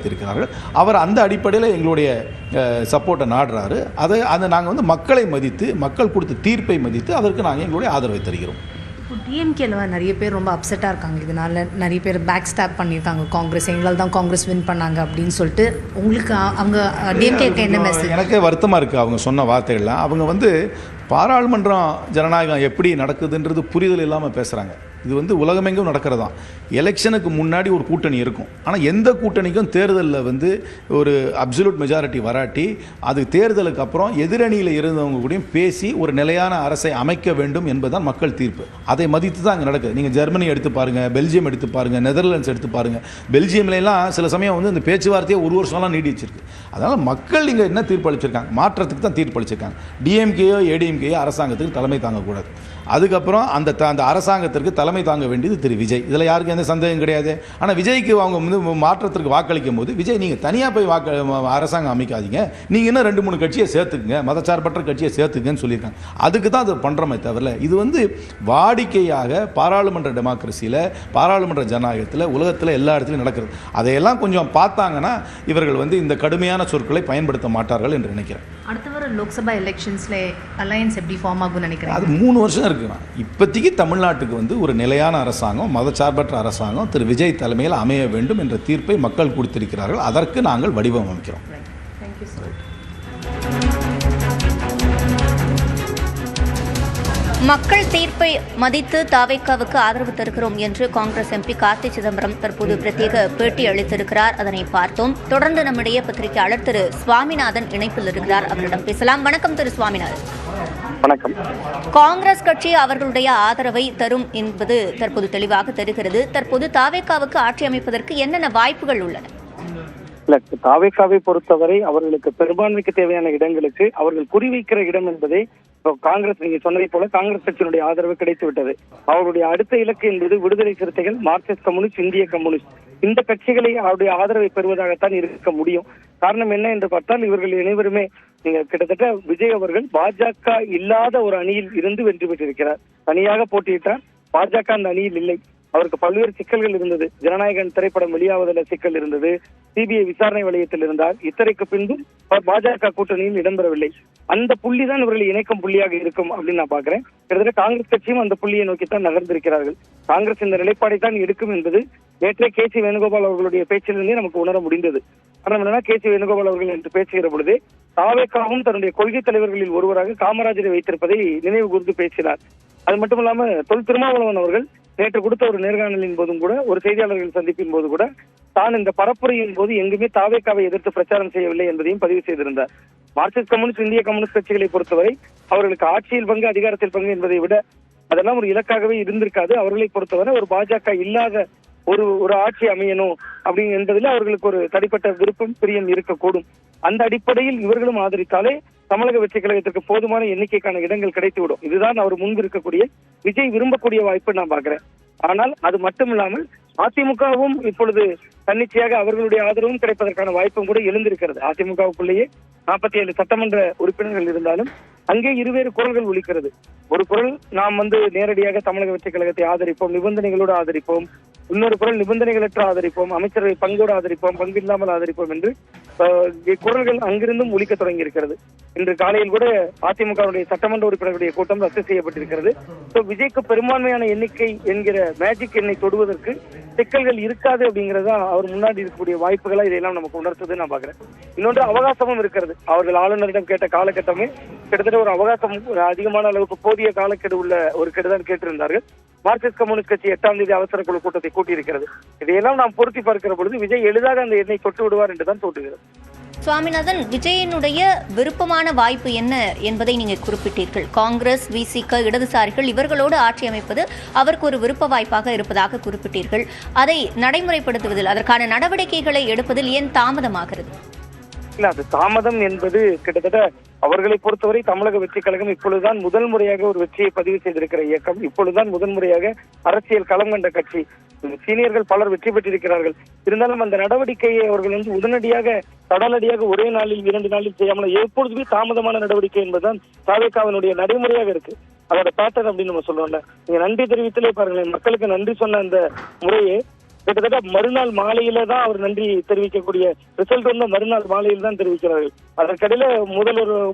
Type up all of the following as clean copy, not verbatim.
பயன்படுத்தியிருக்கிறார்கள். அவர் அந்த அடிப்படையில் எங்களுடைய சப்போர்ட்டை நாடுறாரு. அதை நாங்கள் மக்களை மதித்து, மக்கள் கொடுத்த தீர்ப்பை மதித்து அதற்கு நாங்கள் எங்களுடைய ஆதரவை தருகிறோம். டிஎம்கேல நிறைய பேர் ரொம்ப அப்செட்டாக இருக்காங்க. இதனால நிறைய பேர் பேக் ஸ்டாப் பண்ணியிருக்காங்க. காங்கிரஸ் எங்களால் தான் காங்கிரஸ் வின் பண்ணாங்க அப்படின்னு சொல்லிட்டு உங்களுக்கு அவங்க டிஎம்கேக்கு என்ன மெசேஜ்? எனக்கே வருத்தமாக இருக்குது அவங்க சொன்ன வார்த்தைகள்லாம். அவங்க பாராளுமன்றம் ஜனநாயகம் எப்படி நடக்குதுன்றது புரிதல் இல்லாமல் பேசுகிறாங்க. இது உலகமெங்கும் நடக்கிறதான். எலெக்ஷனுக்கு முன்னாடி ஒரு கூட்டணி இருக்கும். ஆனால் எந்த கூட்டணிக்கும் தேர்தலில் ஒரு அப்சல்யூட் மெஜாரிட்டி வராட்டி அது தேர்தலுக்கு அப்புறம் எதிரணியில் இருந்தவங்க கூடயும் பேசி ஒரு நிலையான அரசை அமைக்க வேண்டும் என்பதுதான் மக்கள் தீர்ப்பு. அதை மதித்து தான் அங்கே நடக்குது. நீங்கள் ஜெர்மனி எடுத்து பாருங்கள், பெல்ஜியம் எடுத்து பாருங்கள், நெதர்லாண்ட்ஸ் எடுத்து பாருங்கள். பெல்ஜியம்லாம் சில சமயம் இந்த பேச்சுவார்த்தையை ஒரு வருஷம்லாம் நீடிச்சிருக்கு. அதனால் மக்கள் இங்கே என்ன தீர்ப்பு அளிச்சிருக்காங்க? மாற்றத்துக்கு தான் தீர்ப்பு அளிச்சிருக்காங்க. டிஎம்கேயோ ஏடிஎம்கேயோ அரசாங்கத்துக்கு தலைமை தாங்கக்கூடாது. அதுக்கப்புறம் அந்த அரசாங்கத்திற்கு தலைமை தாங்க வேண்டியது திரு விஜய். இதில் யாருக்கும் எந்த சந்தேகம் கிடையாது. ஆனால் விஜய்க்கு அவங்க மாற்றத்திற்கு வாக்களிக்கும் போது, விஜய் நீங்கள் தனியாக போய் அரசாங்கம் அமைக்காதீங்க, நீங்கள் இன்னும் 2-3 கட்சியை சேர்த்துக்குங்க, மதச்சார்பற்ற கட்சியை சேர்த்துக்குங்கன்னு சொல்லியிருக்காங்க. அதுக்கு தான் அது பண்ணுறோமே தவிர இது வாடிக்கையாக பாராளுமன்ற டெமோக்ரஸியில், பாராளுமன்ற ஜனநாயகத்தில் உலகத்தில் எல்லா இடத்துலையும் நடக்கிறது. அதையெல்லாம் கொஞ்சம் பார்த்தாங்கன்னா இவர்கள் இந்த கடுமையான சொற்களை பயன்படுத்த மாட்டார்கள் என்று நினைக்கிறேன். அடுத்த வர லோக்சபா எலெக்ஷன்ஸில் அலையன்ஸ் எப்படி ஃபார்ம் ஆகும்னு நினைக்கிறேன்? அது 3 வருஷம் இருக்குண்ணா. இப்போதைக்கு தமிழ்நாட்டுக்கு ஒரு நிலையான அரசாங்கம், மதச்சார்பற்ற அரசாங்கம் திரு விஜய் தலைமையில் அமைய வேண்டும் என்ற தீர்ப்பை மக்கள் கொடுத்திருக்கிறார்கள். அதற்கு நாங்கள் வடிவமைக்கிறோம். மக்கள் தீர்ப்பை மதித்து தாவேக்காவுக்கு ஆதரவு தருகிறோம் என்று காங்கிரஸ் எம்பி கார்த்தி சிதம்பரம் தற்போது பிரத்யேக பேட்டி அளித்திருக்கிறார். அதனை பார்த்தோம். தொடர்ந்து நம்முடைய பத்திரிகையாளர் திரு சுவாமிநாதன் இணைப்பில் இருக்கிறார். அவரிடம் பேசலாம். வணக்கம் திரு சுவாமிநாதன். வணக்கம். காங்கிரஸ் கட்சி அவர்களுடைய ஆதரவை தரும் என்பது தற்போது தெளிவாக தெரிகிறது. தற்போது தாவேக்காவுக்கு ஆட்சி அமைப்பதற்கு என்னென்ன வாய்ப்புகள் உள்ளன? தாவேக்காவை பொறுத்தவரை அவர்களுக்கு பெரும்பான்மைக்கு தேவையான இடங்களுக்கு அவர்கள் குறிவைக்கிற இடம் என்பதே காங்கிரஸ், நீங்க சொன்னதை போல காங்கிரஸ் கட்சியினுடைய ஆதரவு கிடைத்து விட்டது. அவருடைய அடுத்த இலக்கு என்பது விடுதலை சிறுத்தைகள், மார்க்சிஸ்ட் கம்யூனிஸ்ட், இந்திய கம்யூனிஸ்ட், இந்த கட்சிகளை அவருடைய ஆதரவை பெறுவதாகத்தான் இருக்க முடியும். காரணம் என்ன என்று பார்த்தால், இவர்கள் அனைவருமே நீங்க கிட்டத்தட்ட விஜய் அவர்கள் பாஜக இல்லாத ஒரு அணியில் இருந்து வெற்றி பெற்றிருக்கிறார். தனியாக போட்டியிட்டார். பாஜக அந்த அணியில் இல்லை. அவருக்கு பல்வேறு சிக்கல்கள் இருந்தது. ஜனநாயகன் திரைப்படம் வெளியாவதில் சிக்கல் இருந்தது. சிபிஐ விசாரணை வளையத்தில் இருந்தார். இத்தனைக்கு பின்பும் பாஜக கூட்டணியில் இடம்பெறவில்லை. அந்த புள்ளி தான் இவர்களை இணைக்கும் புள்ளியாக இருக்கும் அப்படின்னு நான் பாக்குறேன். கிட்டத்தட்ட காங்கிரஸ் கட்சியும் அந்த புள்ளியை நோக்கித்தான் நகர்ந்திருக்கிறார்கள். காங்கிரஸ் இந்த நிலைப்பாடை தான் எடுக்கும் என்பது நேற்றே கே.சி. வேணுகோபால் அவர்களுடைய பேச்சிலிருந்தே நமக்கு உணர முடிந்தது. காரணம் என்னன்னா, கே.சி. வேணுகோபால் அவர்கள் என்று பேசுகிற பொழுது தாவேக்காவும் தன்னுடைய கொள்கை தலைவர்களில் ஒருவராக காமராஜரை வைத்திருப்பதை நினைவு கூர்ந்து பேசினார். அது மட்டும் இல்லாம தொல் திருமாவளவன் அவர்கள் நேற்று கொடுத்த ஒரு நேர்காணலின் போதும் கூட, ஒரு செய்தியாளர்கள் சந்திப்பின் போது கூட, தான் இந்த பரப்புரையின் போது எங்குமே தாவேக்காவை எதிர்த்து பிரச்சாரம் செய்யவில்லை என்பதையும் பதிவு செய்திருந்தார். மார்க்சிஸ்ட் கம்யூனிஸ்ட், இந்திய கம்யூனிஸ்ட் கட்சிகளை பொறுத்தவரை அவர்களுக்கு ஆட்சியில் பங்கு, அதிகாரத்தில் பங்கு என்பதை விட அதெல்லாம் ஒரு இலக்காகவே இருந்திருக்காது. அவர்களை பொறுத்தவரை ஒரு பாஜக இல்லாத ஒரு ஆட்சி அமையணும் அப்படின்னு என்பதில் அவர்களுக்கு ஒரு தனிப்பட்ட விருப்பம், பிரியம் இருக்கக்கூடும். அந்த அடிப்படையில் இவர்களும் ஆதரித்தாலே தமிழக வெற்றி கழகத்திற்கு போதுமான எண்ணிக்கைக்கான இடங்கள் கிடைத்துவிடும். இதுதான் அவர் முன்பு இருக்கக்கூடிய விஜய் விரும்பக்கூடிய வாய்ப்பு நான் பாக்குறேன். ஆனால் அது மட்டும் இல்லாமல் அதிமுகவும் இப்பொழுது தன்னிச்சையாக அவர்களுடைய ஆதரவும் கிடைப்பதற்கான வாய்ப்பும் கூட எழுந்திருக்கிறது. அதிமுகவுக்குள்ளேயே 47 சட்டமன்ற உறுப்பினர்கள் இருந்தாலும் அங்கே இருவேறு குரல்கள் ஒலிக்கிறது. ஒரு குரல் நாம் நேரடியாக தமிழக வெற்றி கழகத்தை ஆதரிப்போம், நிபந்தனைகளோடு ஆதரிப்போம். இன்னொரு குரல் நிபந்தனைகளற்ற ஆதரிப்போம், அமைச்சரவை பங்கோடு ஆதரிப்போம், பங்கு இல்லாமல் ஆதரிப்போம் என்று குரல்கள் அங்கிருந்தும் ஒலிக்க தொடங்கி இருக்கிறது. இன்று காலையில் கூட அதிமுகவுடைய சட்டமன்ற உறுப்பினர்களுடைய கூட்டம் ரத்து செய்யப்பட்டிருக்கிறது. விஜய்க்கு பெரும்பான்மையான எண்ணிக்கை என்கிற மேஜிக் எண்ணை தொடுவதற்கு சிக்கல்கள் இருக்காது அப்படிங்கறதா அவர் முன்னாடி இருக்கக்கூடிய வாய்ப்புகளா இதையெல்லாம் நமக்கு உணர்த்தது நான் பாக்குறேன். இன்னொன்று அவகாசமும் இருக்கிறது. அவர்கள் ஆளுநரிடம் கேட்ட காலகட்டமே கிட்டத்தட்ட ஒரு அவகாசம், அதிகமான அளவுக்கு போதிய காலக்கெடு உள்ள ஒரு கெடுதான் கேட்டிருந்தார்கள். மார்க்சிஸ்ட் கம்யூனிஸ்ட் கட்சி 8ஆம் தேதி அவசர குழு கூட்டத்தை கூட்டியிருக்கிறது. இதையெல்லாம் நாம் பொருத்தி பார்க்கிற பொழுது விஜய் எளிதாக அந்த எண்ணை தொட்டு விடுவார் என்றுதான் தோன்றுகிறது. சுவாமிநாதன், விஜயனுடைய விருப்பமான வாய்ப்பு என்ன என்பதை நீங்கள் குறிப்பிட்டீர்கள். காங்கிரஸ், விசிக, இடதுசாரிகள் இவர்களோடு ஆட்சி அமைப்பது அவருக்கு ஒரு விருப்ப வாய்ப்பாக இருப்பதாக குறிப்பிட்டீர்கள். அதை நடைமுறைப்படுத்துவதில், அதற்கான நடவடிக்கைகளை எடுப்பதில் ஏன் தாமதமாகிறது? இல்ல, அது தாமதம் என்பது கிட்டத்தட்ட அவர்களை பொறுத்தவரை தமிழக வெற்றி கழகம் இப்பொழுதுதான் முதல் முறையாக ஒரு வெற்றியை பதிவு செய்திருக்கிற இயக்கம். இப்பொழுதுதான் முதன் முறையாக அரசியல் களம் கண்ட கட்சி. சீனியர்கள் பலர் வெற்றி பெற்றிருக்கிறார்கள். இருந்தாலும் அந்த நடவடிக்கையை அவர்கள் உடனடியாக, தடனடியாக ஒரே நாளில் 2 நாளில் செய்யாமல் எப்பொழுதுமே தாமதமான நடவடிக்கை என்பதுதான் தாவேக்காவினுடைய நடைமுறையாக இருக்கு. அதோட பேட்டர்ன் அப்படின்னு நம்ம சொல்றோம்ல. நீங்க நன்றி தெரிவித்தலே பாருங்களேன், மக்களுக்கு நன்றி சொன்ன அந்த முறையே கிட்டத்தட்ட மறுநாள் மாலையில தான் அவர் நன்றி தெரிவிக்கக்கூடிய ரிசல்ட் வந்து மறுநாள் மாலையில் தான் தெரிவிக்கிறார்கள். அதற்கிடையில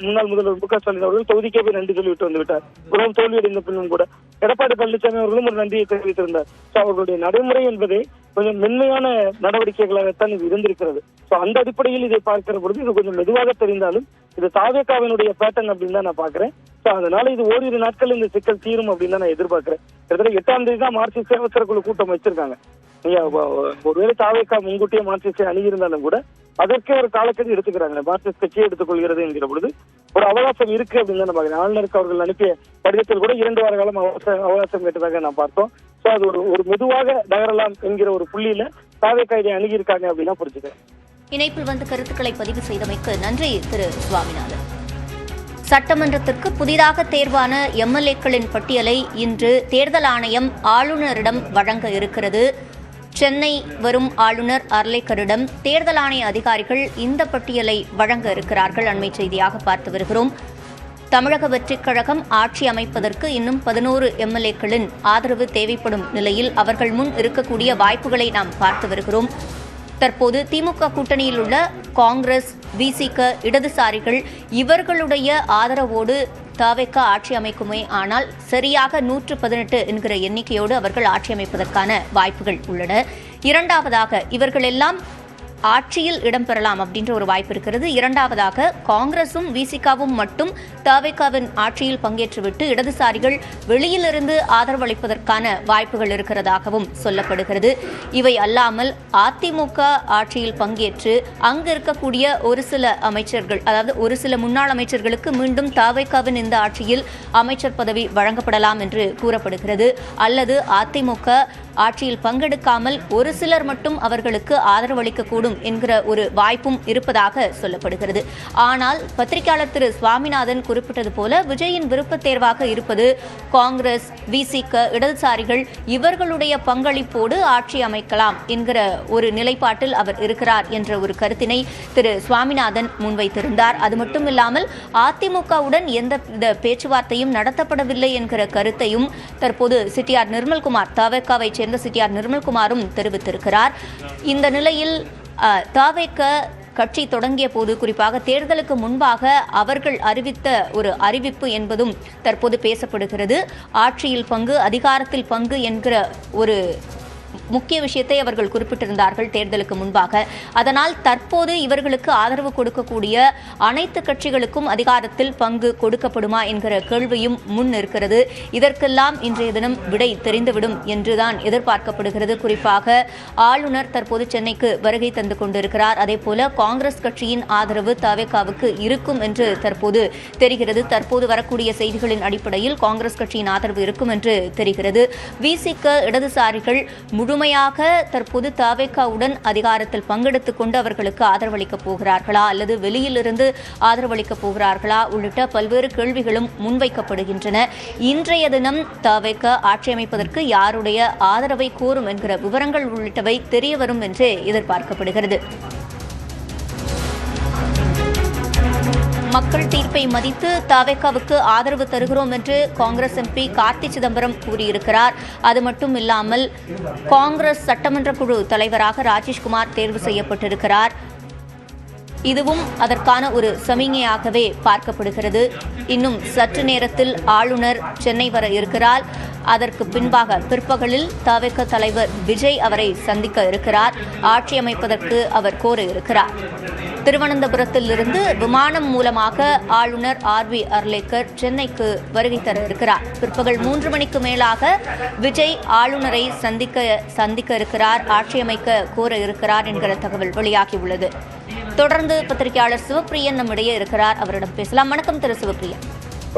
முன்னாள் முதல்வர் மு க ஸ்டாலின் அவர்கள் தொகுதிக்கே போய் நன்றி சொல்லிவிட்டு வந்து விட்டார். உறவு தோல்வியடைந்த பின்னும் கூட எடப்பாடி பழனிசாமி அவர்களும் ஒரு நன்றியை தெரிவித்திருந்தார். அவர்களுடைய நடைமுறை என்பதே கொஞ்சம் மென்மையான நடவடிக்கைகளாகத்தான் இது இருந்திருக்கிறது. அந்த அடிப்படையில் இதை பார்க்கிற பொழுது இது கொஞ்சம் மெதுவாக தெரிந்தாலும் இது தாவேகாவினுடைய பேட்டர்ன் அப்படின்னு தான் நான் பாக்குறேன். அதனால இது ஓரிரு நாட்கள் இந்த சிக்கல் தீரும் அப்படின்னு தான் நான் எதிர்பார்க்கிறேன். கிட்டத்தட்ட 8ஆம் தேதி தான் மார்க்சிஸ்ட் அவசர குழு கூட்டம் வச்சிருக்காங்க. ஒருவேளை தாவேகா முன்கூட்டியே மார்க்சிஸ்டை அணுகியிருந்தாலும் கூட அதற்கே ஒரு காலக்கெடு எடுத்துக்கிறாங்க. மார்க்சிஸ்ட் கட்சியை எடுத்துக்கொள்கிறது என்கிற பொழுது ஒரு அவகாசம் இருக்கு அப்படின்னு தான் பாக்குறேன். ஆளுநருக்கு அவர்கள் அனுப்பிய கடிதத்தில் கூட 2 வார காலம் அவகாசம் கேட்டதாக நான் பார்த்தோம். அது ஒரு மெதுவாக நகரலாம் என்கிற ஒரு புள்ளியில தாவேகா இதை அணுகியிருக்காங்க அப்படின்னு தான் புரிஞ்சுக்கிறேன். இணைப்பில் வந்து கருத்துக்களை பதிவு செய்தமைக்கு நன்றி திரு சுவாமிநாதன். சட்டமன்றத்திற்கு புதிதாக தேர்வான எம்எல்ஏக்களின் பட்டியலை இன்று தேர்தல் ஆணையம் ஆளுநரிடம் வழங்க இருக்கிறது. சென்னை வரும் ஆளுநர் அர்லேக்கரிடம் தேர்தல் ஆணைய அதிகாரிகள் இந்த பட்டியலை வழங்க இருக்கிறார்கள். அண்மை செய்தியாக பார்த்து வருகிறோம். தமிழக வெற்றிக் கழகம் ஆட்சி அமைப்பதற்கு இன்னும் 11 எம்எல்ஏக்களின் ஆதரவு தேவைப்படும் நிலையில் அவர்கள் முன் இருக்கக்கூடிய வாய்ப்புகளை நாம் பார்த்து வருகிறோம். தற்போது திமுக கூட்டணியில் உள்ள காங்கிரஸ், விசிக, இடதுசாரிகள் இவர்களுடைய ஆதரவோடு தாவேகா ஆட்சி அமைக்குமே ஆனால் சரியாக 118 என்கிற எண்ணிக்கையோடு அவர்கள் ஆட்சி அமைப்பதற்கான வாய்ப்புகள் உள்ளன. இரண்டாவதாக இவர்கள் எல்லாம் ஆட்சியில் இடம்பெறலாம் அப்படின்ற ஒரு வாய்ப்பு இருக்கிறது. இரண்டாவதாக காங்கிரசும் விசிகாவும் மட்டும் தாவேகாவின் ஆட்சியில் பங்கேற்றுவிட்டு இடதுசாரிகள் வெளியிலிருந்து ஆதரவளிப்பதற்கான வாய்ப்புகள் இருக்கிறதாகவும் சொல்லப்படுகிறது. இவை அல்லாமல் அதிமுக ஆட்சியில் பங்கேற்று அங்கு இருக்கக்கூடிய ஒரு சில அமைச்சர்கள், அதாவது ஒரு சில முன்னாள் அமைச்சர்களுக்கு மீண்டும் தாவேகாவின் இந்த ஆட்சியில் அமைச்சர் பதவி வழங்கப்படலாம் என்று கூறப்படுகிறது. அல்லது அதிமுக ஆட்சியில் பங்கெடுக்காமல் ஒரு சிலர் மட்டும் அவர்களுக்கு ஆதரவளிக்கக்கூடும் என்கிற ஒரு வாய்ப்பும் இருப்பதாக சொல்லப்படுகிறது. ஆனால் பத்திரிகையாளர் திரு சுவாமிநாதன் குறிப்பிட்டது போல விஜயின் விருப்ப தேர்வாக இருப்பது காங்கிரஸ், விசிக, இடதுசாரிகள் இவர்களுடைய பங்களிப்போடு ஆட்சி அமைக்கலாம் என்கிற ஒரு நிலைப்பாட்டில் அவர் இருக்கிறார் என்ற ஒரு கருத்தினை திரு சுவாமிநாதன் முன்வைத்திருந்தார். அது மட்டுமில்லாமல் அதிமுகவுடன் எந்த பேச்சுவார்த்தையும் நடத்தப்படவில்லை என்கிற கருத்தையும் தற்போது சிடிஆர் நிர்மல்குமார், தாவேகாவை சேர்ந்த சிடிஆர் நிர்மல்குமாரும் தெரிவித்திருக்கிறார். இந்த நிலையில் தாவேக கட்சி தொடங்கிய போது, குறிப்பாக தேர்தலுக்கு முன்பாக அவர்கள் அறிவித்த ஒரு அறிவிப்பு என்பதும் தற்போது பேசப்படுகிறது. ஆட்சியில் பங்கு, அதிகாரத்தில் பங்கு என்கிற ஒரு முக்கிய விஷயத்தை அவர்கள் குறிப்பிட்டிருந்தார்கள் தேர்தலுக்கு முன்பாக. அதனால் தற்போது இவர்களுக்கு ஆதரவு கொடுக்கக்கூடிய அனைத்து கட்சிகளுக்கும் அதிகாரத்தில் பங்கு கொடுக்கப்படுமா என்கிற கேள்வியும் முன் இருக்கிறது. இதற்கெல்லாம் இன்றைய தினம் விடை தெரிந்துவிடும் என்றுதான் எதிர்பார்க்கப்படுகிறது. குறிப்பாக ஆளுநர் தற்போது சென்னைக்கு வருகை தந்து கொண்டிருக்கிறார். அதேபோல காங்கிரஸ் கட்சியின் ஆதரவு தாவேகாவுக்கு இருக்கும் என்று தற்போது தெரிகிறது. தற்போது வரக்கூடிய செய்திகளின் அடிப்படையில் காங்கிரஸ் கட்சியின் ஆதரவு இருக்கும் என்று தெரிகிறது. விசிக, இடதுசாரிகள் முழுமையாக தற்போது தாவேகாவுடன் அதிகாரத்தில் பங்கெடுத்துக் கொண்டு அவர்களுக்கு ஆதரவளிக்கப் போகிறார்களா அல்லது வெளியிலிருந்து ஆதரவளிக்கப் போகிறார்களா உள்ளிட்ட பல்வேறு கேள்விகளும் முன்வைக்கப்படுகின்றன. இன்றைய தினம் தாவேகா ஆட்சி அமைப்பதற்கு யாருடைய ஆதரவை கோரும் என்கிற விவரங்கள் உள்ளிட்டவை தெரியவரும் என்று எதிர்பார்க்கப்படுகிறது. மக்கள் தீர்ப்பை மதித்து தாவேகாவுக்கு ஆதரவு தருகிறோம் என்று காங்கிரஸ் எம்பி கார்த்தி சிதம்பரம் கூறியிருக்கிறார். அது மட்டும் இல்லாமல் காங்கிரஸ் சட்டமன்ற குழு தலைவராக ராஜேஷ்குமார் தேர்வு செய்யப்பட்டிருக்கிறார். இதுவும் அதற்கான ஒரு சமிகையாகவே பார்க்கப்படுகிறது. இன்னும் சற்று நேரத்தில் ஆளுநர் சென்னை வர இருக்கிறார். அதற்கு பின்பாக பிற்பகலில் தாவேகா தலைவர் விஜய் அவரை சந்திக்க இருக்கிறார். ஆட்சி அமைப்பதற்கு அவர் கோர இருக்கிறார். திருவனந்தபுரத்திலிருந்து விமானம் மூலமாக ஆளுநர் ஆர்வி அர்லேக்கர் சென்னைக்கு வருகை தர இருக்கிறார். பிற்பகல் 3 மணிக்கு மேலாக விஜய் ஆளுநரை சந்திக்க இருக்கிறார். ஆட்சி அமைக்க கோர இருக்கிறார் என்கிற தகவல் வெளியாகியுள்ளது. தொடர்ந்து பத்திரிகையாளர் சிவப்பிரியன் நம்மிடையே இருக்கிறார். அவரிடம் பேசலாம். வணக்கம் திரு சிவப்பிரியன்.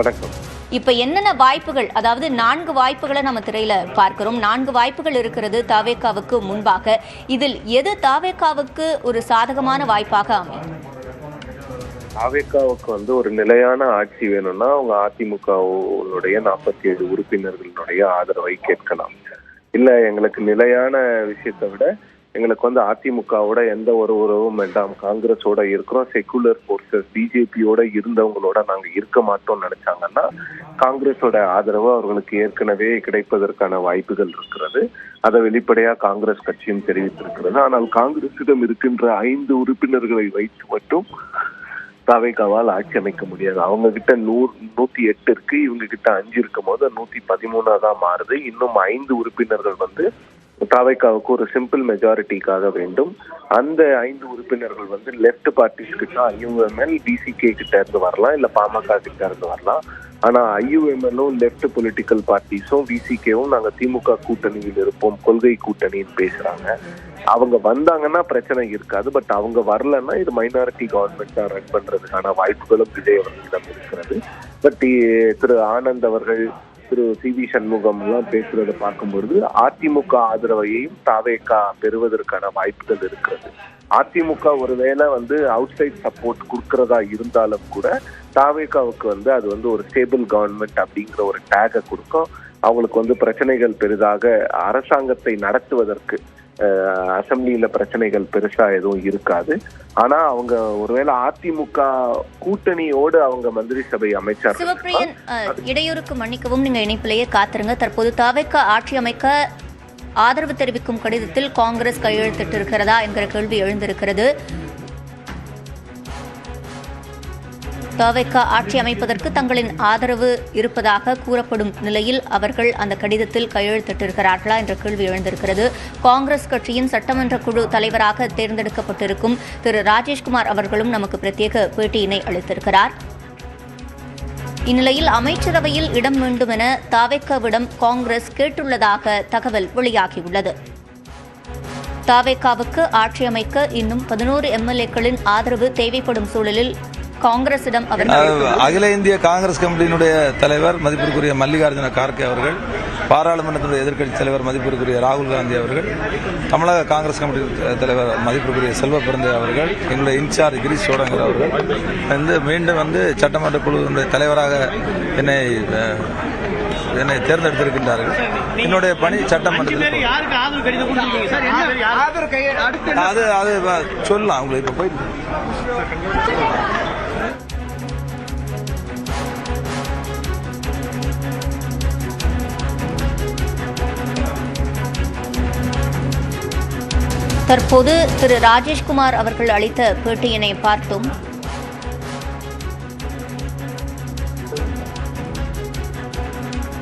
வணக்கம். இப்ப என்னென்ன வாய்ப்புகள், அதாவது 4 வாய்ப்புகளை நம்ம திரையில பார்க்கிறோம். 4 வாய்ப்புகள் இருக்கிறது தாவேகாவுக்கு முன்பாக. இதில் எது தாவேகாவுக்கு ஒரு சாதகமான வாய்ப்பாக அமையும்? தாவேகாவுக்கு ஒரு நிலையான ஆட்சி வேணும்னா அவங்க அதிமுகவுடைய 47 உறுப்பினர்களுடைய ஆதரவை கேட்கலாம். இல்ல எங்களுக்கு நிலையான விஷயத்தை விட எங்களுக்கு வந்து அதிமுகவோட எந்த ஒரு உறவும் வேண்டாம், காங்கிரஸோட இருக்கிறோம், செக்குலர் போர்சஸ் பிஜேபியோட இருந்தவங்களோட நாங்க இருக்க மாட்டோம்னு நினைச்சாங்கன்னா காங்கிரஸோட ஆதரவு அவர்களுக்கு ஏற்கனவே கிடைப்பதற்கான வாய்ப்புகள் இருக்கிறது. அதை வெளிப்படையா காங்கிரஸ் கட்சியும் தெரிவித்திருக்கிறது. ஆனால் காங்கிரசிடம் இருக்கின்ற 5 உறுப்பினர்களை வைத்து மட்டும் தாவேகாவால் ஆட்சி அமைக்க முடியாது. அவங்க கிட்ட 108 இருக்கு, இவங்க கிட்ட 5 இருக்கும் போது 113 தான் மாறுது. இன்னும் 5 உறுப்பினர்கள் வந்து தாவேகாவுக்கு ஒரு சிம்பிள் மெஜாரிட்டிக்காக வேண்டும். அந்த 5 உறுப்பினர்கள் வந்து லெப்ட் பார்ட்டிஸ் கிட்ட ஐயுஎம்எல் பிசிகே கிட்ட இருந்து வரலாம், இல்ல பாமக கிட்ட இருந்து வரலாம். ஆனா ஐயுஎம்எல்லும் லெப்ட் பொலிட்டிக்கல் பார்ட்டிஸும் விசிகேவும் நாங்க திமுக கூட்டணியில் இருப்போம், கொள்கை கூட்டணின்னு பேசுறாங்க. அவங்க வந்தாங்கன்னா பிரச்சனை இருக்காது. பட் அவங்க வரலன்னா இது மைனாரிட்டி கவர்மெண்டா ரன் பண்றதுக்கான வாய்ப்புகளும் விஜய் அவர்களிடம் இருக்கிறது. பட் திரு ஆனந்த் அவர்கள், திரு சி.வி. சண்முகம் எல்லாம் பேசுறதை பார்க்கும்பொழுது அதிமுக ஆதரவையும் தாவேகா பெறுவதற்கான வாய்ப்புகள் இருக்கிறது. அதிமுக ஒருவேளை வந்து அவுட் சைட் சப்போர்ட் கொடுக்கறதா இருந்தாலும் கூட தாவேகாவுக்கு வந்து அது வந்து ஒரு ஸ்டேபிள் கவர்மெண்ட் அப்படிங்கிற ஒரு டேகை கொடுக்கும். அவங்களுக்கு வந்து பிரச்சனைகள் பெரிதாக அரசாங்கத்தை நடத்துவதற்கு அசம்பிளியில பிரச்சனைகள் பெருசா எதுவும் இருக்காது. ஆனா அவங்க ஒருவேளை அதிமுக கூட்டணியோடு அவங்க மந்திரி சபை அமைச்சர். சிவப்பிரியன், இடையூறுக்கு மன்னிக்கவும், நீங்க இணைப்பிலேயே காத்திருங்க. தற்போது தாவேகா ஆட்சி அமைக்க ஆதரவு தெரிவிக்கும் கடிதத்தில் காங்கிரஸ் கையெழுத்திட்டிருக்கிறதா என்கிற கேள்வி எழுந்திருக்கிறது. தாவேகா ஆட்சி அமைப்பதற்கு தங்களின் ஆதரவு இருப்பதாக கூறப்படும் நிலையில் அவர்கள் அந்த கடிதத்தில் கையெழுத்திட்டிருக்கிறார்களா என்ற கேள்வி எழுந்திருக்கிறது. காங்கிரஸ் கட்சியின் சட்டமன்ற குழு தலைவராக தேர்ந்தெடுக்கப்பட்டிருக்கும் திரு ராஜேஷ்குமார் அவர்களும் நமக்கு பிரத்யேக பேட்டியினை அளித்திருக்கிறார். இந்நிலையில் அமைச்சரவையில் இடம் வேண்டும் என தாவேகாவிடம் காங்கிரஸ் கேட்டுள்ளதாக தகவல் வெளியாகியுள்ளது. தாவேகாவுக்கு ஆட்சி அமைக்க இன்னும் 11 எம்எல்ஏக்களின் ஆதரவு தேவைப்படும் சூழலில் காங்கிரசிடம் அகில இந்திய காங்கிரஸ் கமிட்டியினுடைய தலைவர் மதிப்பிற்குரிய மல்லிகார்ஜுன கார்கே அவர்கள், பாராளுமன்றத்தினுடைய எதிர்க்கட்சி தலைவர் மதிப்பிற்குரிய ராகுல் காந்தி அவர்கள், தமிழக காங்கிரஸ் கமிட்டி தலைவர் மதிப்பிற்குரிய செல்வ பிறந்தை அவர்கள், எங்களுடைய இன்சார்ஜ் கிரீஷ் சோடங்கர் அவர்கள் வந்து மீண்டும் வந்து சட்டமன்ற குழுவினுடைய தலைவராக என்னை தேர்ந்தெடுத்திருக்கின்றார்கள். என்னுடைய பணி சட்டமன்றத்தில் அது சொல்லலாம் உங்களுக்கு இப்ப போயிட்டு. தற்போது திரு ராஜேஷ்குமார் அவர்கள் அளித்த பேட்டியினை பார்த்தோம்.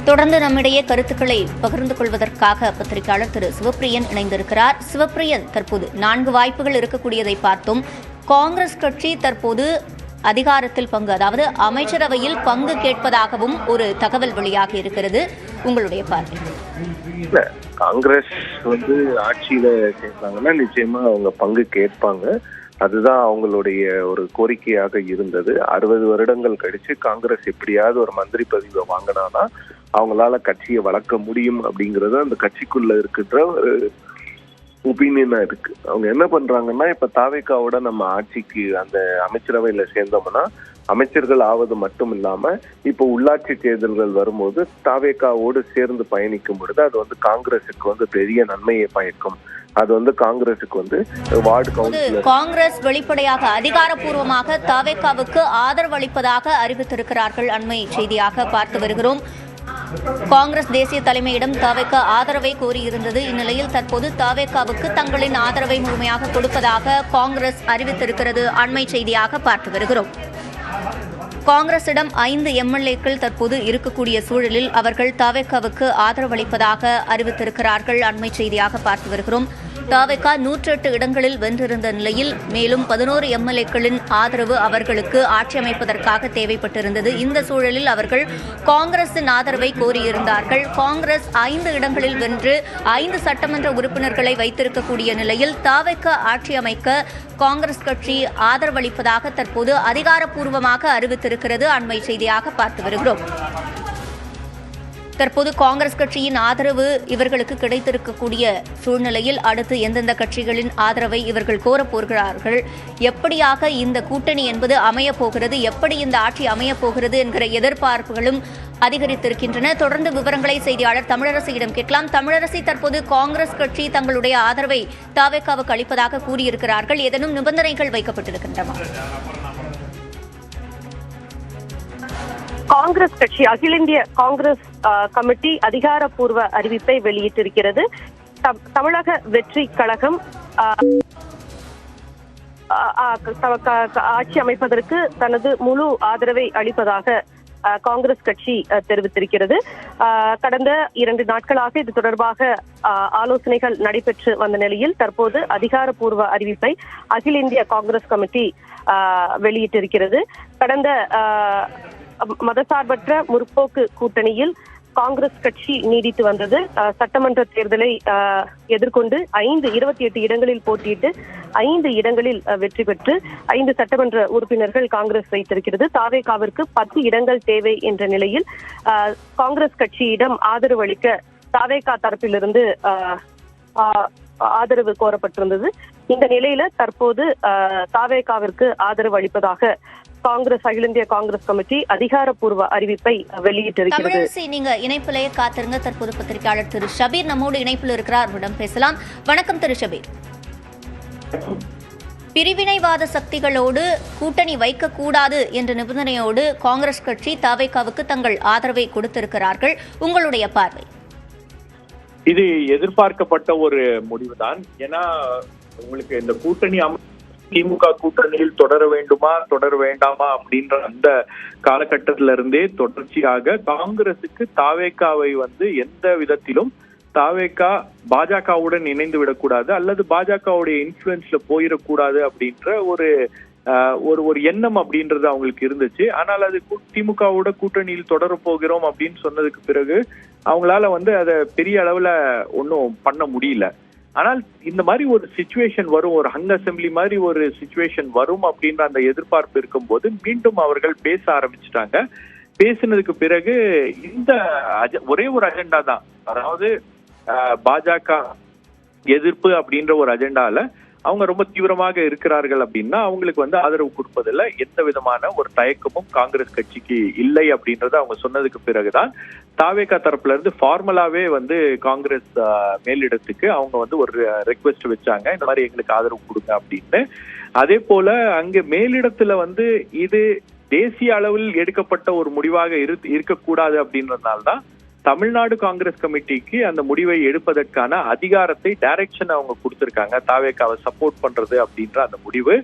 தொடர்ந்து நம்மிடையே கருத்துக்களை பகிர்ந்து கொள்வதற்காக பத்திரிகையாளர் திரு சிவப்பிரியன் இணைந்திருக்கிறார். சிவப்பிரியன், தற்போது 4 வாய்ப்புகள் இருக்கக்கூடியதை பார்த்தோம். காங்கிரஸ் கட்சி தற்போது அதிகாரத்தில் பங்கு, அதாவது அமைச்சரவையில் பங்கு கேட்பதாகவும் ஒரு தகவல் வெளியாகி இருக்கிறது. உங்களுடைய பார்வை? காங்கிரஸ் வந்து ஆட்சியில சேர்ந்தாங்கன்னா நிச்சயமா அவங்க பங்கு கேட்பாங்க. அதுதான் அவங்களுடைய ஒரு கோரிக்கையாக இருந்தது. 60 வருடங்கள் கழிச்சு காங்கிரஸ் எப்படியாவது ஒரு மந்திரி பதவியை வாங்கினாதான் அவங்களால கட்சியை வளர்க்க முடியும் அப்படிங்கறது அந்த கட்சிக்குள்ள இருக்கின்ற ஒரு ஒப்பீனியனா இருக்கு. அவங்க என்ன பண்றாங்கன்னா, இப்ப தாவேகாவோட நம்ம ஆட்சிக்கு அந்த அமைச்சரவையில சேர்ந்தோம்னா அமைச்சர்கள் ஆவது மட்டும் இல்லாம இப்போ உள்ளாட்சி தேர்தல்கள் வரும்போது தாவேகாவோடு சேர்ந்து பயணிக்கும் பொழுது அது வந்து காங்கிரஸுக்கு வந்து பெரிய நன்மையை பயக்கும். அது வந்து காங்கிரஸுக்கு வந்து வார்டு கவுன்சிலர். காங்கிரஸ் வெளிப்படையாக அதிகாரப்பூர்வமாக தாவேகாவுக்கு ஆதரவு அளிப்பதாக அறிவித்திருக்கிறார்கள். அண்மை செய்தியாக பார்த்து வருகிறோம். காங்கிரஸ் தேசிய தலைமையிடம் தாவேகா ஆதரவை கோரியிருந்தது. இந்நிலையில் தற்போது தாவேகாவுக்கு தங்களின் ஆதரவை முழுமையாக கொடுப்பதாக காங்கிரஸ் அறிவித்திருக்கிறது. அண்மை செய்தியாக பார்த்து வருகிறோம். காங்கிரசிடம் 5 எம்எல்ஏக்கள் தற்போது இருக்கக்கூடிய சூழலில் அவர்கள் தாவேகாவுக்கு ஆதரவளிப்பதாக அறிவித்திருக்கிறார்கள். அண்மை செய்தியாக பார்த்து வருகிறோம். தாவேகா 108 இடங்களில் வென்றிருந்த நிலையில் மேலும் 11 எம்எல்ஏக்களின் ஆதரவு அவர்களுக்கு ஆட்சி அமைப்பதற்காக தேவைப்பட்டிருந்தது. இந்த சூழலில் அவர்கள் காங்கிரசின் ஆதரவை கோரியிருந்தார்கள். காங்கிரஸ் 5 இடங்களில் வென்று 5 சட்டமன்ற உறுப்பினர்களை வைத்திருக்கக்கூடிய நிலையில் தாவேகா ஆட்சி அமைக்க காங்கிரஸ் கட்சி ஆதரவளிப்பதாக தற்போது அதிகாரப்பூர்வமாக அறிவித்திருக்கிறது. அண்மை செய்தியாக பார்த்து வருகிறோம். தற்போது காங்கிரஸ் கட்சியின் ஆதரவு இவர்களுக்கு கிடைத்திருக்கக்கூடிய சூழ்நிலையில் அடுத்து எந்தெந்த கட்சிகளின் ஆதரவை இவர்கள் கோரப்போகிறார்கள், எப்படியாக இந்த கூட்டணி என்பது அமையப் போகிறது, எப்படி இந்த ஆட்சி அமையப் போகிறது என்கிற எதிர்பார்ப்புகளும் அதிகரித்திருக்கின்றன. தொடர்ந்து விவரங்களை செய்தியாளர் தமிழரசியிடம் கேட்கலாம். தமிழரசி, தற்போது காங்கிரஸ் கட்சி தங்களுடைய ஆதரவை தாவேகாவுக்கு அளிப்பதாக கூறியிருக்கிறார்கள். ஏதேனும் நிபந்தனைகள் வைக்கப்பட்டிருக்கின்றன? காங்கிரஸ் கட்சி, அகில இந்திய காங்கிரஸ் கமிட்டி அதிகாரப்பூர்வ அறிவிப்பை வெளியிட்டிருக்கிறது. தமிழக வெற்றி கழகம் ஆட்சி அமைப்பதற்கு தனது முழு ஆதரவை அளிப்பதாக காங்கிரஸ் கட்சி தெரிவித்திருக்கிறது. கடந்த 2 நாட்களாக இது தொடர்பாக ஆலோசனைகள் நடைபெற்று வந்த நிலையில் தற்போது அதிகாரப்பூர்வ அறிவிப்பை அகில இந்திய காங்கிரஸ் கமிட்டி வெளியிட்டிருக்கிறது. கடந்த மதசார்பற்ற முற்போக்கு கூட்டணியில் காங்கிரஸ் கட்சி நீடித்து வந்தது. சட்டமன்ற தேர்தலை எதிர்கொண்டு 28 இடங்களில் போட்டியிட்டு 5 இடங்களில் வெற்றி பெற்று 5 சட்டமன்ற உறுப்பினர்கள் காங்கிரஸ் வைத்திருக்கிறது. தாவேகாவிற்கு 10 இடங்கள் தேவை என்ற நிலையில் காங்கிரஸ் கட்சியிடம் ஆதரவு அளிக்க தாவேகா தரப்பிலிருந்து ஆதரவு கோரப்பட்டிருந்தது. இந்த நிலையில தற்போது தாவேகாவிற்கு ஆதரவு அளிப்பதாக காங்கிரஸ், அகில இந்திய காங்கிரஸ் கமிட்டி அதிகாரப்பூர்வ அறிவிப்பை வெளியிட்டிருக்கிறது. தமிழரசி, நீங்க இணைப்பிலேயே காத்திருங்க. தற்போது பத்திரிகையாளர் திரு ஷபீர் நம்மோடு இணைப்பில் இருக்கிறார். அவரிடம் பேசலாம். வணக்கம் திரு ஷபீர். பிரிவினைவாத சக்திகளோடு கூட்டணி வைக்கக்கூடாது என்ற நிபந்தனையோடு காங்கிரஸ் கட்சி தாவேகாவுக்கு தங்கள் ஆதரவை கொடுத்திருக்கிறார்கள். உங்களுடைய பார்வை? இது எதிர்பார்க்கப்பட்ட ஒரு முடிவுதான். ஏன்னா உங்களுக்கு இந்த கூட்டணி திமுக கூட்டணியில் தொடர வேண்டுமா தொடர வேண்டாமா அப்படின்ற அந்த காலகட்டத்தில இருந்தே தொடர்ச்சியாக காங்கிரசுக்கு தாவேகாவை எந்த விதத்திலும் தாவேகா பாஜகவுடன் இணைந்து விடக்கூடாது அல்லது பாஜகவுடைய இன்ஃபுளுன்ஸ்ல போயிடக்கூடாது அப்படின்ற ஒரு எண்ணம் அப்படின்றது அவங்களுக்கு இருந்துச்சு. ஆனால் அது திமுகவோட கூட்டணியில் தொடர போகிறோம் அப்படின்னு சொன்னதுக்கு பிறகு அவங்களால அதை பெரிய அளவுல ஒன்றும் பண்ண முடியல. ஆனால் இந்த மாதிரி ஒரு சிச்சுவேஷன் வரும், ஒரு ஹங் அசெம்பிளி மாதிரி ஒரு சிச்சுவேஷன் வரும் அப்படின்ற அந்த எதிர்பார்ப்பு இருக்கும்போது மீண்டும் அவர்கள் பேச ஆரம்பிச்சுட்டாங்க. பேசினதுக்கு பிறகு இந்த ஒரே ஒரு அஜெண்டா தான், அதாவது பாஜக எதிர்ப்பு அப்படின்ற ஒரு அஜெண்டால அவங்க ரொம்ப தீவிரமாக இருக்கிறார்கள் அப்படின்னா அவங்களுக்கு ஆதரவு கொடுப்பதில் எந்த விதமான ஒரு தயக்கமும் காங்கிரஸ் கட்சிக்கு இல்லை அப்படின்றத அவங்க சொன்னதுக்கு பிறகுதான் தாவேகா தரப்புல இருந்து ஃபார்மலாவே காங்கிரஸ் மேலிடத்துக்கு அவங்க ஒரு ரெக்வெஸ்ட் வச்சாங்க, இந்த மாதிரி எங்களுக்கு ஆதரவு கொடுங்க அப்படின்னு. அதே போல அங்க மேலிடத்துல இது தேசிய அளவில் எடுக்கப்பட்ட ஒரு முடிவாக இருக்கக்கூடாது அப்படின்றதுனால்தான் தமிழ்நாடு காங்கிரஸ் கமிட்டிக்கு அந்த முடிவை எடுப்பதற்கான அதிகாரத்தை டைரக்ஷன் அவங்க கொடுத்திருக்காங்க, தாவேகாவை சப்போர்ட் பண்றது அப்படின்ற அந்த முடிவு.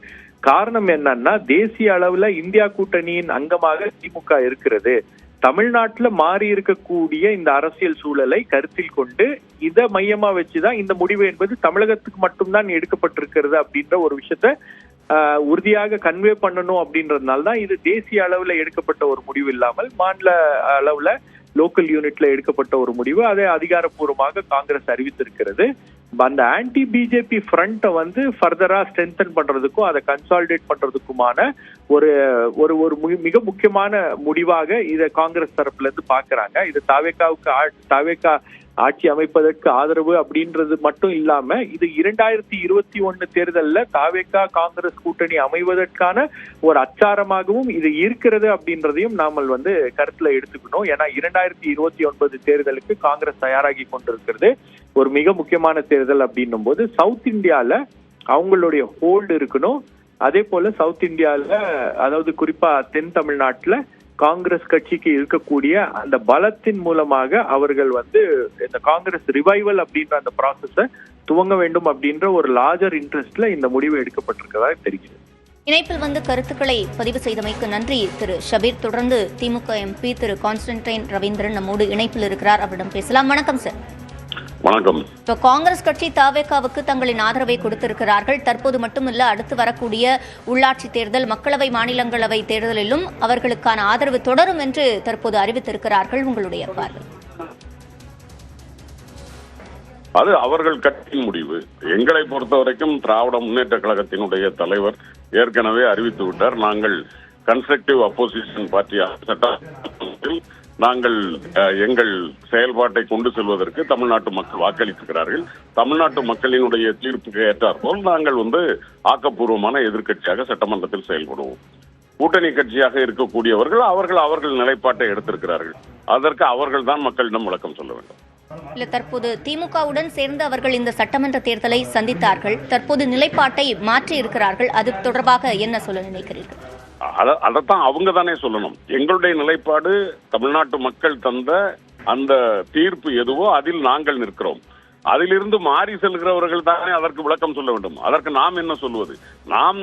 காரணம் என்னன்னா, தேசிய அளவுல இந்தியா கூட்டணியின் அங்கமாக திமுக இருக்கிறது. தமிழ்நாட்டுல மாறி இருக்கக்கூடிய இந்த அரசியல் சூழலை கருத்தில் கொண்டு இதை மையமா வச்சுதான் இந்த முடிவு என்பது தமிழகத்துக்கு மட்டும்தான் எடுக்கப்பட்டிருக்கிறது அப்படின்ற ஒரு விஷயத்த உறுதியாக கன்வே பண்ணணும் அப்படின்றதுனால தான் இது தேசிய அளவுல எடுக்கப்பட்ட ஒரு முடிவு இல்லாமல் மாநில அளவுல லோக்கல் யூனிட்ல எடுக்கப்பட்ட ஒரு முடிவு. அதை அதிகாரப்பூர்வமாக காங்கிரஸ் அறிவித்திருக்கிறது. அந்த ஆன்டி பிஜேபி ஃப்ரண்ட்டை ஃபர்தரா ஸ்ட்ரென்தன் பண்றதுக்கும் அதை கன்சாலிடேட் பண்றதுக்குமான ஒரு மிக முக்கியமான முடிவாக இதை காங்கிரஸ் தரப்புல இருந்து பாக்குறாங்க. இது தாவேகா ஆட்சி அமைப்பதற்கு ஆதரவு அப்படின்றது மட்டும் இல்லாம இது 2021 தேர்தல்ல தாவேகா காங்கிரஸ் கூட்டணி அமைவதற்கான ஒரு அச்சாரமாகவும் இது இருக்கிறது அப்படின்றதையும் நாமல் கருத்துல எடுத்துக்கணும். ஏன்னா 2029 தேர்தலுக்கு காங்கிரஸ் தயாராகி கொண்டிருக்கிறது. ஒரு மிக முக்கியமான தேர்தல் அப்படின்னும் போது சவுத் இந்தியால அவங்களுடைய ஹோல்டு இருக்கணும். அதே போல சவுத் இந்தியால, அதாவது குறிப்பா தென் தமிழ்நாட்டுல காங்கிரஸ் கட்சிக்கு இருக்கக்கூடிய அந்த பலத்தின் மூலமாக அவர்கள் இந்த காங்கிரஸ் ரிவைவல் அப்படின்ற அந்த ப்ராசஸ துவங்க வேண்டும் அப்படின்ற ஒரு லார்ஜர் இன்ட்ரெஸ்ட்ல இந்த முடிவு எடுக்கப்பட்டிருக்கிறதாக தெரிகிறது. இணைப்பில் கருத்துக்களை பதிவு செய்தமைக்கு நன்றி திரு ஷபீர். தொடர்ந்து திமுக எம்பி திரு கான்ஸ்டன்டைன் ரவீந்திரன் நம்மோடு இணைப்பில் இருக்கிறார். அவரிடம் பேசலாம். வணக்கம் சார். வணக்கம். இப்போ காங்கிரஸ் கட்சி தாவேகாவுக்கு தங்களின் ஆதரவை கொடுத்திருக்கிறார்கள். தற்போது மட்டுமல்ல, அடுத்து வரக்கூடிய உள்ளாட்சி தேர்தல், மக்களவை, மாநிலங்களவை தேர்தலிலும் அவர்களுக்கான ஆதரவு தொடரும் என்று தற்போது அறிவித்திருக்கிறார்கள். உங்களுடைய பார்வை? அது அவர்கள் கட்சியின் முடிவு. எங்களை பொறுத்தவரைக்கும் திராவிட முன்னேற்ற கழகத்தினுடைய தலைவர் ஏற்கனவே அறிவித்து விட்டார். நாங்கள் கன்ஸ்ட்ரக்டிவ் அப்போசிஷன் பார்ட்டியாக நாங்கள் எங்கள் செயல்பாட்டை கொண்டு செல்வதற்கு தமிழ்நாட்டு மக்கள் வாக்களித்திருக்கிறார்கள். தமிழ்நாட்டு மக்களினுடைய தீர்ப்புக்கு ஏற்றாற்போல் நாங்கள் ஆக்கப்பூர்வமான எதிர்க்கட்சியாக சட்டமன்றத்தில் செயல்படுவோம். கூட்டணி கட்சியாக இருக்கக்கூடியவர்கள் அவர்கள் நிலைப்பாட்டை எடுத்திருக்கிறார்கள். அதற்கு அவர்கள் தான் மக்களிடம் விளக்கம் சொல்ல வேண்டும். இல்ல, தற்போது திமுகவுடன் சேர்ந்து அவர்கள் இந்த சட்டமன்ற தேர்தலை சந்தித்தார்கள். தற்போது நிலைப்பாட்டை மாற்றி இருக்கிறார்கள். அது தொடர்பாக என்ன சொல்ல நினைக்கிறீர்கள்? அதைத்தான் அவங்க தானே சொல்லணும். எங்களுடைய நிலைப்பாடு தமிழ்நாட்டு மக்கள் தந்த அந்த தீர்ப்பு எதுவோ அதில் நாங்கள் நிற்கிறோம். அதிலிருந்து மாறி செல்கிறவர்கள் தானே அதற்கு விளக்கம் சொல்ல வேண்டும். அதற்கு நாம் என்ன சொல்வது? நாம்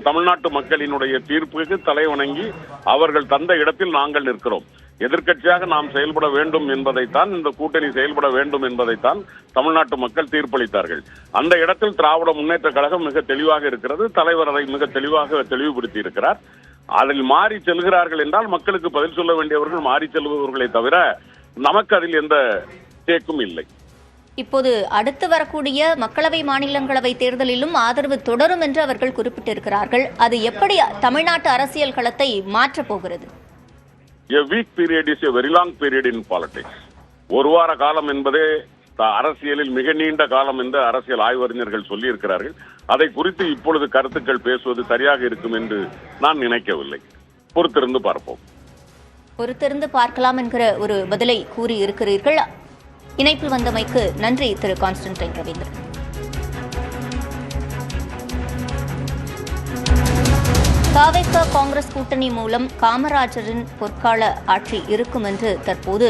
தமிழ்நாட்டு மக்களினுடைய தீர்ப்புக்கு தலை வணங்கி அவர்கள் தந்த இடத்தில் நாங்கள் நிற்கிறோம். எதிர்க்கட்சியாக நாம் செயல்பட வேண்டும் என்பதைத்தான், இந்த கூட்டணி செயல்பட வேண்டும் என்பதைத்தான் தமிழ்நாட்டு மக்கள் தீர்ப்பளித்தார்கள். அந்த இடத்தில் திராவிட முன்னேற்ற கழகம் மிக தெளிவாக இருக்கிறது. தலைவர் அதை மிக தெளிவாக தெளிவுபடுத்தி இருக்கிறார். அதில் மாறி செல்கிறார்கள் என்றால் மக்களுக்கு பதில் சொல்ல வேண்டியவர்கள் மாறி செல்பவர்களை தவிர நமக்கு அதில் எந்த தேக்கும் இல்லை. இப்போது அடுத்து வரக்கூடிய மக்களவை மாநிலங்களவை தேர்தலிலும் ஆதரவு தொடரும் என்று அவர்கள் குறிப்பிட்டிருக்கிறார்கள். அது எப்படி தமிழ்நாட்டு அரசியல் களத்தை மாற்றப் போகிறது? A week period is a very long period in politics. ஒரு வார காலம் என்பதே அரசியலில் மிக நீண்ட காலம் என்று அரசியல் ஆய்வறிஞர்கள் சொல்லி இருக்கிறார்கள். அதை குறித்து இப்பொழுது கருத்துக்கள் பேசுவது சரியாக இருக்கும் என்று நான் நினைக்கவில்லை. பொறுத்திருந்து பார்ப்போம். பொறுத்திருந்து பார்க்கலாம் என்கிற ஒரு பதிலை கூறி இருக்கிறீர்கள். இணைப்பில் வந்தமைக்கு நன்றி திரு கான்ஸ்டன்டைன் ரவீந்திரன். தாவேக காங்கிரஸ் கூட்டணி மூலம் காமராஜரின் பொற்கால ஆட்சி இருக்கும் என்று தற்போது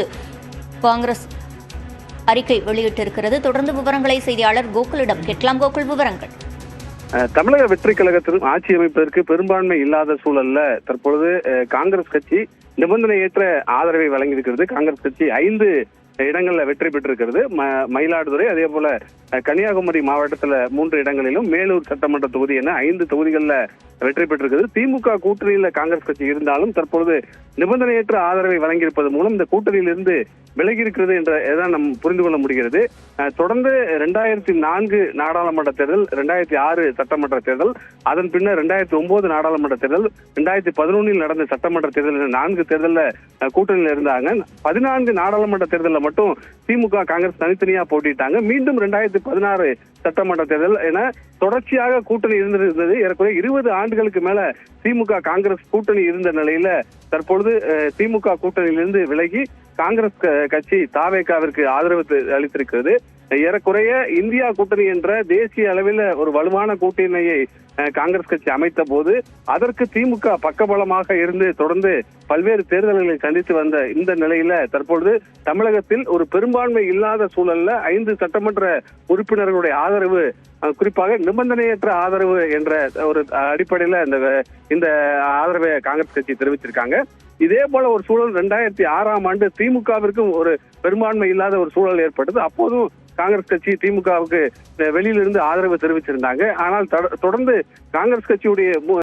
காங்கிரஸ் அறிக்கை வெளியிட்டிருக்கிறது. தொடர்ந்து விவரங்களை செய்தியாளர் கோகுலிடம் கேட்கலாம். கோகுல், விவரங்கள். தமிழக வெற்றி கழகத்திலும் ஆட்சி அமைப்பதற்கு பெரும்பான்மை இல்லாத சூழல்ல தற்பொழுது காங்கிரஸ் கட்சி நிபந்தனையற்ற ஆதரவை வழங்கியிருக்கிறது. காங்கிரஸ் கட்சி 5 இடங்கள்ல வெற்றி பெற்றிருக்கிறது. மயிலாடுதுறை, அதே போல கன்னியாகுமரி மாவட்டத்துல 3 இடங்களிலும், மேலூர் சட்டமன்ற தொகுதி என 5 தொகுதிகளில் வெற்றி பெற்றிருக்கிறது. திமுக கூட்டணியில காங்கிரஸ் கட்சி இருந்தாலும் தற்பொழுது நிபந்தனையற்ற ஆதரவை வழங்கியிருப்பது மூலம் இந்த கூட்டணியிலிருந்து விலகி இருக்கிறது என்ற நம் புரிந்து கொள்ள முடிகிறது. தொடர்ந்து 2004 நாடாளுமன்ற தேர்தல், 2006 சட்டமன்ற தேர்தல், அதன் பின்னர் 2009 நாடாளுமன்ற தேர்தல், 2011 நடந்த சட்டமன்ற தேர்தல் என 4 தேர்தலில் கூட்டணியில் இருந்தாங்க. 14 நாடாளுமன்ற தேர்தலில் மட்டும் திமுக காங்கிரஸ் தனித்தனியா போட்டிட்டாங்க. மீண்டும் 2016 சட்டமன்ற தேர்தல் என தொடர்ச்சியாக கூட்டணி இருந்திருந்தது. ஏறக்குறைய 20 ஆண்டுகளுக்கு மேல திமுக காங்கிரஸ் கூட்டணி இருந்த நிலையில தற்பொழுது திமுக கூட்டணியிலிருந்து விலகி காங்கிரஸ் கட்சி தாவேகாவிற்கு ஆதரவு அளித்திருக்கிறது. ஏறக்குறைய இந்தியா கூட்டணி என்ற தேசிய அளவில் ஒரு வலுவான கூட்டணியை காங்கிரஸ் கட்சி அமைத்த போது அதற்கு திமுக பக்கபலமாக இருந்து தொடர்ந்து பல்வேறு தேர்தல்களை சந்தித்து வந்த இந்த நிலையில தற்பொழுது தமிழகத்தில் ஒரு பெரும்பான்மை இல்லாத சூழல்ல 5 சட்டமன்ற உறுப்பினர்களுடைய ஆதரவு, குறிப்பாக நிபந்தனையற்ற ஆதரவு என்ற ஒரு அடிப்படையில இந்த ஆதரவை காங்கிரஸ் கட்சி தெரிவிச்சிருக்காங்க. இதே போல ஒரு சூழல் 2006ஆம் ஆண்டு திமுகவிற்கும் ஒரு பெரும்பான்மை இல்லாத ஒரு சூழல் ஏற்பட்டது. அப்போதும் காங்கிரஸ் கட்சி திமுகவுக்கு வெளியிலிருந்து ஆதரவு தெரிவிச்சிருந்தாங்க. ஆனால் தொடர்ந்து காங்கிரஸ் கட்சியுடைய